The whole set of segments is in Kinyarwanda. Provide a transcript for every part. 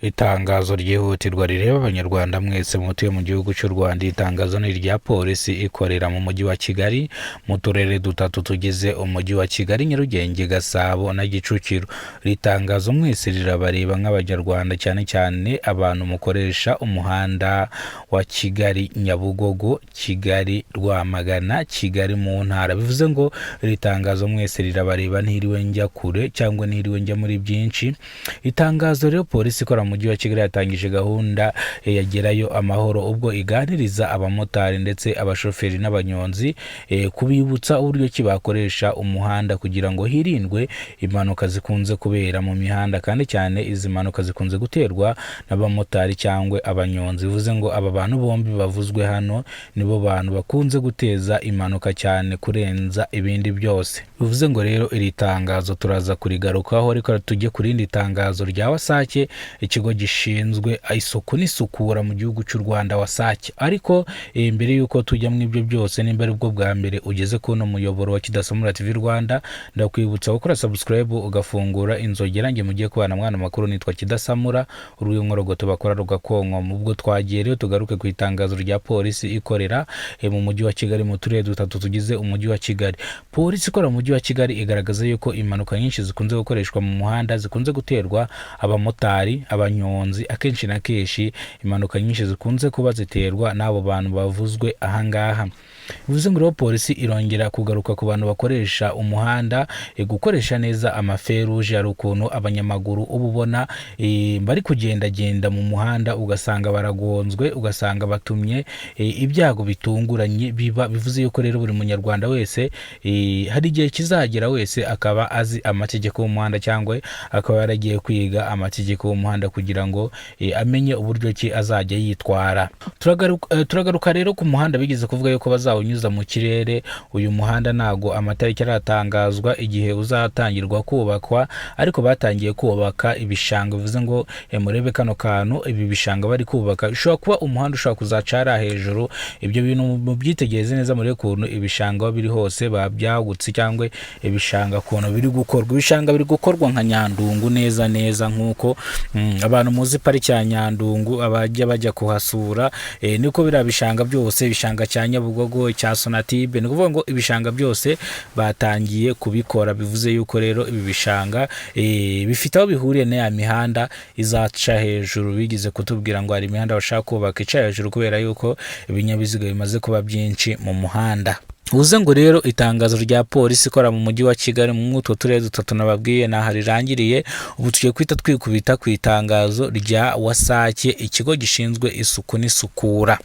Itangazo ryihutirwa rireba abanyarwanda mwese mutuye mu gihugu cy'u Rwanda. Itangazo ni irya polisi ikorera mu mujyi wa Kigali, mu turere dutatu tugize umujyi wa Kigali: Nyarugenge, Gasabo na Kicukiro. Iri tangazo mwese rirabareba nk'abanyarwanda, cyane cyane abantu mukoresha umuhanda wa Kigali Nyabugogo, Kigali Rwamagana, Kigali mu ntara. Bivuze ngo iri tangazo mwese rirabareba, ntiriwe njya kure cyangwa ntiriwe njya muri byinshi. Itangazo rero polisi ikora mu mujyi wa Kigali yatangije gahunda yagerayo amahoro, ubwo iganiriza abamotari ndetse abashoferi n'abanyonzi kubibutsa uburyo ki bakoresha umuhanda kugira ngo hirindwe impanuka zikunze kubera mu mihanda, kandi cyane izi mpanuka zikunze guterwa n'abamotari cyangwa abanyonzi. Bivuze ngo aba bantu bombi bavuzwe hano nibo bantu bakunze guteza impanuka cyane kurenza ibindi byose. Bivuze ngo rero iri tangazo turaza kurigarukaho, ariko tujye ku rindi tangazo rya Wasake, ikigo gishinzwe isuku n'isukura mu gihugu cy'u Rwanda, Wasake. Ariko mbere yuko tujya mu ibyo byose, nimba ari bwo bwa mbere ugeze kuno muyoboro wa Kidasamura TV Rwanda, ndakwibutsa gukora subscribe ugafungura inzogera, nge mugiye kubana mwana makuru. Nitwa Kidasamura, uruyongorogoto bakora rugakonko. Ubwo twagiye rero tugaruke ku itangazo rya polisi ikorera mu mujyi wa Kigali, mu turere dutatu tugize umujyi wa Kigali. Polisi ikora mu mujyi wa Kigali igaragaza yuko impanuka nyinshi zikunze gukoreshwa mu muhanda zikunze guterwa abamotari, abanyonzi. Akenshi na kenshi impanuka nyinshi zikunze kuba ziterwa n'abo bantu bavuzwe ahangaha. Bivuze ngo polisi irongera kugaruka ku bantu bakoresha umuhanda, gukoresha neza amaferuje. Hari ukuntu abanyamaguru uba ubona bari kugendagenda mu muhanda, ugasanga baragonzwe, ugasanga batumye ibyago bitunguranye biba. Bivuze yuko rero buri munyarwanda wese hari igihe kizagera wese akaba azi amategeko y'umuhanda, cyangwa akaba yaragiye kwiga amategeko y'umuhanda kugira ngo amenye uburyo ki azajya yitwara. Turagaruka rero ku muhanda bigeze kuvuga yuko bazawunyuza mu kirere. Uyu muhanda ntago amatariki aratangazwa igihe uzatangirwa kubakwa, ariko batangiye kubaka ibishanga. Bivuze ngo murebe kano kantu, ibi bishanga bari kubaka bishobora kuba umuhanda ushobora kuzacara hejuru. Ibyo bintu mubyitegereze neza, muri kuntu ibishanga biri hose babyagutse, cyangwa ibishanga kuntu biri gukorwa. Ibishanga biri gukorwa nka Nyandungu neza neza, nkuko abantu muzi pariki ya Nyandungu abajya bajya kuhasura, niko bira bishanga byose, ibishanga cya Nyabugogo, cya Sonatibe. Ni kuvuga ngo ibishanga byose batangiye kubikora. Bivuze yuko rero ibi bishanga bifite aho bihuriye na ya mihanda izaca hejuru. Bigize kutubwira ngo hari imihanda bashaka kubaka ica hejuru kubera yuko ibinyabiziga bimaze kuba byinshi mu muhanda. Uze ngo rero itangazo rya polisi ikora mu mujyi wa Kigali mu utwo turere dutatu nababwiye naho rirangiriye. Ubu tugiye kwita twikubita ku itangazo rya Wasake, ikigo gishinzwe isuku n'isukura.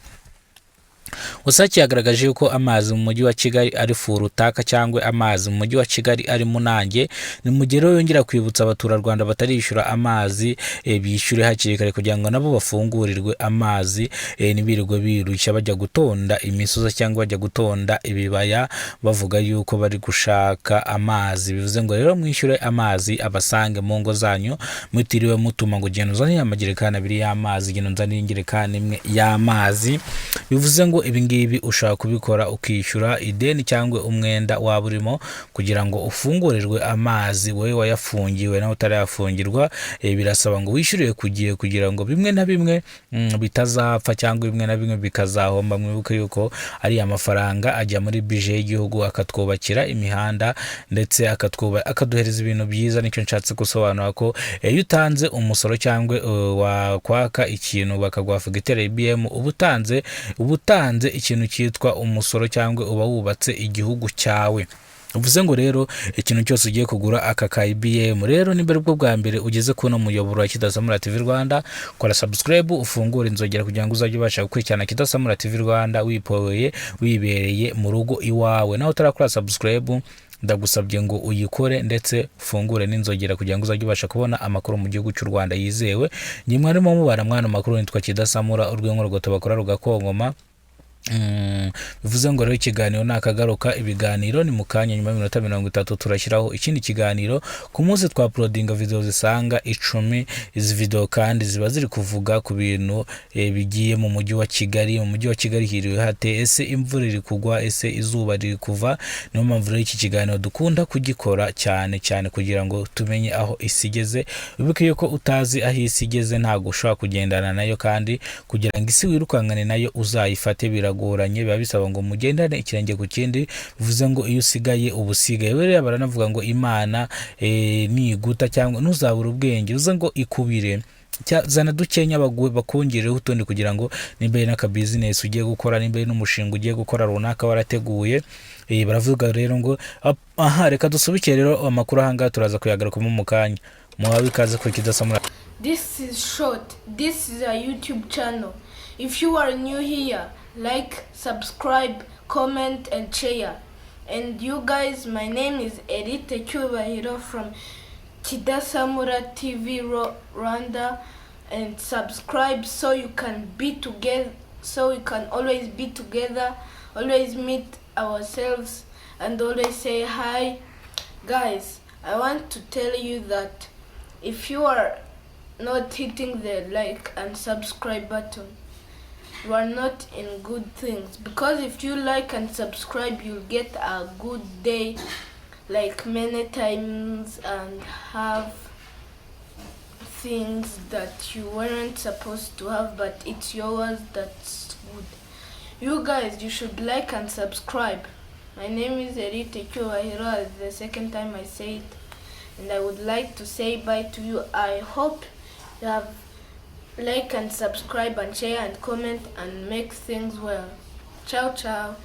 Wasake yagaragaje yuko amazi mu mujyi wa Kigali ari furutaka, cyangwa amazi mu mujyi wa Kigali ari munange. Ni mu gihe yongera kwibutsa abaturarwanda batarishyura amazi bishyure hakiri kare kugira ngo nabo bafungurirwe amazi, nibirirwe birushya bajya gutonda imisozi cyangwa bajya gutonda ibibaya bavuga yuko bari gushaka amazi. Bivuze ngo rero mwishyure amazi abasange mu ngo zanyu, mutiriwe mutuma ngo genda uzane amajerekani abiri y'amazi, genda uzane injerekani imwe y'amazi. Bivuze ngo ibi ngibi ushaka kubikora ukishyura ideni cyangwa umwenda waba urimo kugira ngo ufungurirwe amazi. Wowe wayafungiwe nawe utarayafungirwa, birasaba ngo wishyurire kugiye kugira ngo bimwe na bimwe bitazapfa, cyangwa bimwe na bimwe bikazahomba. Mwibuke yuko ari amafaranga ajya muri bije y'igihugu akatwubakira imihanda ndetse akaduhereza ibintu byiza. Nicyo nshatse gusobanura ko iyo utanze umusoro cyangwa wakwaka ikintu bakaguha fagitire IBM, ubutanze ikintu cyitwa umusoro, cyangwa uba wubatse igihugu cyawe. Uvuze ngo rero ikintu cyose ugiye kugura aka ka IBM. Rero nimbere bwo bwa mbere ugeze kuno muyoboro wa Kidasamura TV Rwanda, kora subscribe ufungure inzogera kugira ngo uzajye ubasha gukurikirana Kidasamura TV Rwanda wibereye mu rugo iwawe. Naho utarakora subscribe, ndagusabye ngo uyikore ndetse ufungure n'inzogera kugira ngo uzajye ubasha kubona amakuru mu gihugu cy'u Rwanda yizewe. Nyimwe arimo mubara mwana makuru. Nitwa Kidasamura, urwego bakora rugakonkoma. bivuze ngo rero ikiganiro nakagaruka, ibiganiro ni mu kanya, nyuma y'iminota 30 turashyiraho ikindi kiganiro. Ku munsi twa uploadinga video zisanga 10. Izi video kandi ziba ziri kuvuga ku bintu bigiye mu mujyi wa Kigali. Mu mujyi wa Kigali hiriwe hate, ese imvura iri kugwa, ese izuba riri kuva? Niyo mpamvu rero iki kiganiro dukunda kugikora cyane cyane kugira ngo tumenye aho isi igeze. Wibuke yuko utazi aho isi igeze ntabwo ushobora kugendana nayo, kandi kugira ngo isi wirukangane nayo uzayifate biragoranye, biba bisaba ngo mugendane ikirenge ku kindi. Bivuze ngo iyo usigaye ubusigaye. Rero baranavuga ngo Imana niguta cyangwa ntuzabura ubwenge, bivuze ngo ikubire zana dukenya bakongereho utundi, kugira ngo nimba n'aka business ugiye gukora, nimba n'umushinga ugiye gukora runaka warateguye. Baravuga rero ngo reka dusubikire rero amakuru ahanga turaza kuyagaruka mu kanya. Muhawe ikaze kuri Kidasamura. This is short. This is a YouTube channel. If you are new here, like, subscribe, comment and share. And you guys, my name is Erite Cyubahiro from Kidasamura TV Rwanda, and subscribe so you can be together, so we can always be together, always meet ourselves and always say hi. Guys, I want to tell you that if you are not hitting the like and subscribe button, you are not in good things, because if you like and subscribe, you'll get a good day like many times and have things that you weren't supposed to have, but it's yours. That's good. You guys, you should like and subscribe. My name is Erite Cyubahiro. It's the second time I say it, and I would like to say bye to you. I hope you have like and subscribe and share and comment and make things well. Ciao ciao.